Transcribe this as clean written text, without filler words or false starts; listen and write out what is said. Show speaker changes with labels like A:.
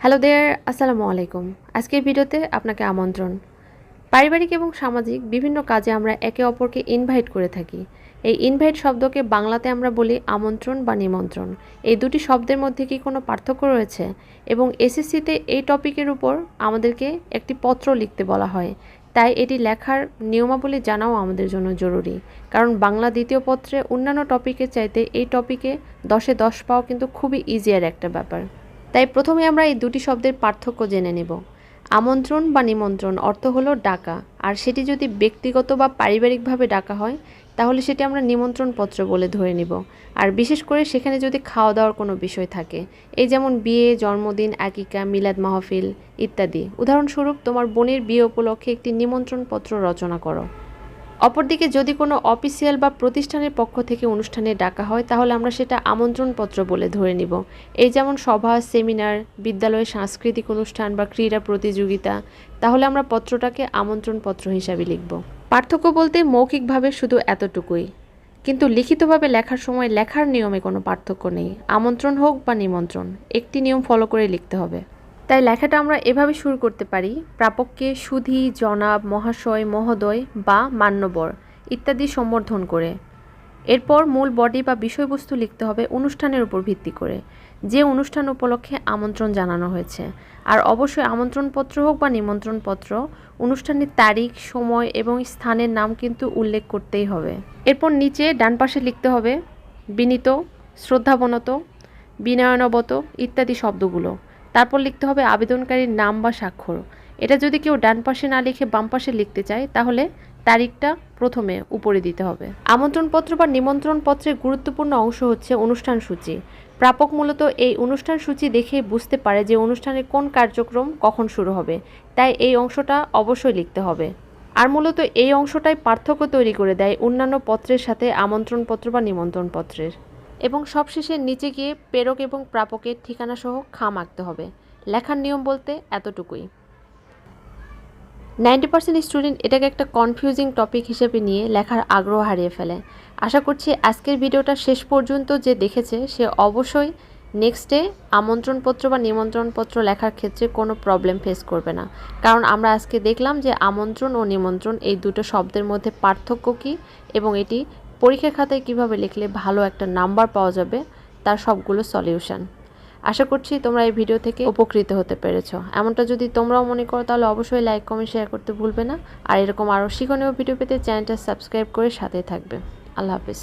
A: Hello দেয়ার, আসসালামু আলাইকুম। আজকের ভিডিওতে আপনাকে আমন্ত্রণ। পারিবারিক এবং সামাজিক বিভিন্ন কাজে আমরা একে অপরকে ইনভাইট করে থাকি। এই ইনভাইট শব্দকে বাংলাতে আমরা বলি আমন্ত্রণ বা নিমন্ত্রণ। এই দুটি শব্দের মধ্যে কি কোনো পার্থক্য রয়েছে? এবং এসএসসিতে এই টপিকের উপর আমাদেরকে একটি পত্র লিখতে বলা হয়। তাই এটি লেখার নিয়মাবলী জানাও আমাদের জন্য জরুরি। কারণ বাংলা দ্বিতীয় পত্রে অন্যান্য টপিকের চাইতে এই টপিকে 10-এ 10 পাওয়া কিন্তু খুবই ইজিয়ার একটা ব্যাপার। তাই প্রথমে আমরা এই দুটি শব্দের পার্থক্য জেনে নেব। আমন্ত্রণ বা নিমন্ত্রণ অর্থ হলো ডাকা, আর সেটি যদি ব্যক্তিগত বা পারিবারিকভাবে ডাকা হয় তাহলে সেটি আমরা নিমন্ত্রণ পত্র বলে ধরে নিব। আর বিশেষ করে সেখানে যদি খাওয়া দাওয়ার কোনো বিষয় থাকে, এই যেমন বিয়ে, জন্মদিন, আকিকা, মিলাদ মাহফিল ইত্যাদি। উদাহরণস্বরূপ, তোমার বোনের বিয়ে উপলক্ষে একটি নিমন্ত্রণ পত্র রচনা করো। অপরদিকে যদি কোনো অফিসিয়াল বা প্রতিষ্ঠানের পক্ষ থেকে অনুষ্ঠানে ডাকা হয় তাহলে আমরা সেটা আমন্ত্রণপত্র বলে ধরে নিব। এই যেমন সভা, সেমিনার, বিদ্যালয়ে সাংস্কৃতিক অনুষ্ঠান বা ক্রীড়া প্রতিযোগিতা, তাহলে আমরা পত্রটাকে আমন্ত্রণপত্র হিসাবে লিখব। পার্থক্য বলতে মৌখিকভাবে শুধু এতটুকুই, কিন্তু লিখিতভাবে লেখার সময় লেখার নিয়মে কোনো পার্থক্য নেই। আমন্ত্রণ হোক বা নিমন্ত্রণ, একটি নিয়ম ফলো করে লিখতে হবে। তাই লেখাটা আমরা এভাবে শুরু করতে পারি: প্রাপককে সুধী, জনাব, মহাশয়, মহোদয় বা মান্যবর ইত্যাদি সম্বোধন করে। এরপর মূল বডি বা বিষয়বস্তু লিখতে হবে অনুষ্ঠানের উপর ভিত্তি করে, যে অনুষ্ঠান উপলক্ষে আমন্ত্রণ জানানো হয়েছে। আর অবশ্যই আমন্ত্রণপত্র হোক বা নিমন্ত্রণপত্র, অনুষ্ঠানের তারিখ, সময় এবং স্থানের নাম কিন্তু উল্লেখ করতেই হবে। এরপর নিচে ডান পাশে লিখতে হবে বিনীত, শ্রদ্ধাবনত, বিনয়নবত ইত্যাদি শব্দগুলো। তারপর লিখতে হবে আবেদনকারীর নাম বা স্বাক্ষর। এটা যদি কেউ ডান পাশে না লিখে বাম পাশে লিখতে চায় তাহলে তারিখটা প্রথমে উপরে দিতে হবে। আমন্ত্রণপত্র বা নিমন্ত্রণপত্রের গুরুত্বপূর্ণ অংশ হচ্ছে অনুষ্ঠান সূচি। প্রাপক মূলত এই অনুষ্ঠান সূচি দেখেই বুঝতে পারে যে অনুষ্ঠানের কোন কার্যক্রম কখন শুরু হবে, তাই এই অংশটা অবশ্যই লিখতে হবে। আর মূলত এই অংশটাই পার্থক্য তৈরি করে দেয় অন্যান্য পত্রের সাথে আমন্ত্রণপত্র বা নিমন্ত্রণপত্রের। এবং সবশেষে নিচে গিয়ে প্রেরক এবং প্রাপকের ঠিকানা সহ খাম আঁকতে হবে। লেখার নিয়ম বলতে এতটুকুই। 90% স্টুডেন্ট এটাকে একটা কনফিউজিং টপিক হিসেবে নিয়ে লেখার আগ্রহ হারিয়ে ফেলে। আশা করছি আজকের ভিডিওটা শেষ পর্যন্ত যে দেখেছে সে অবশ্যই নেক্সটে আমন্ত্রণপত্র বা নিমন্ত্রণপত্র লেখার ক্ষেত্রে কোনো প্রবলেম ফেস করবে না। কারণ আমরা আজকে দেখলাম যে আমন্ত্রণ ও নিমন্ত্রণ এই দুটো শব্দের মধ্যে পার্থক্য কী এবং এটি পরীক্ষার খাতায় কীভাবে লিখলে ভালো একটা নাম্বার পাওয়া যাবে তার সবগুলো সলিউশন। আশা করছি তোমরা এই ভিডিও থেকে উপকৃত হতে পেরেছো। এমনটা যদি তোমরাও মনে করো তাহলে অবশ্যই লাইক, কমেন্ট, শেয়ার করতে ভুলবে না। আর এরকম আরও শিক্ষণীয় ভিডিও পেতে চ্যানেলটা সাবস্ক্রাইব করে সাথেই থাকবে। আল্লাহ হাফিজ।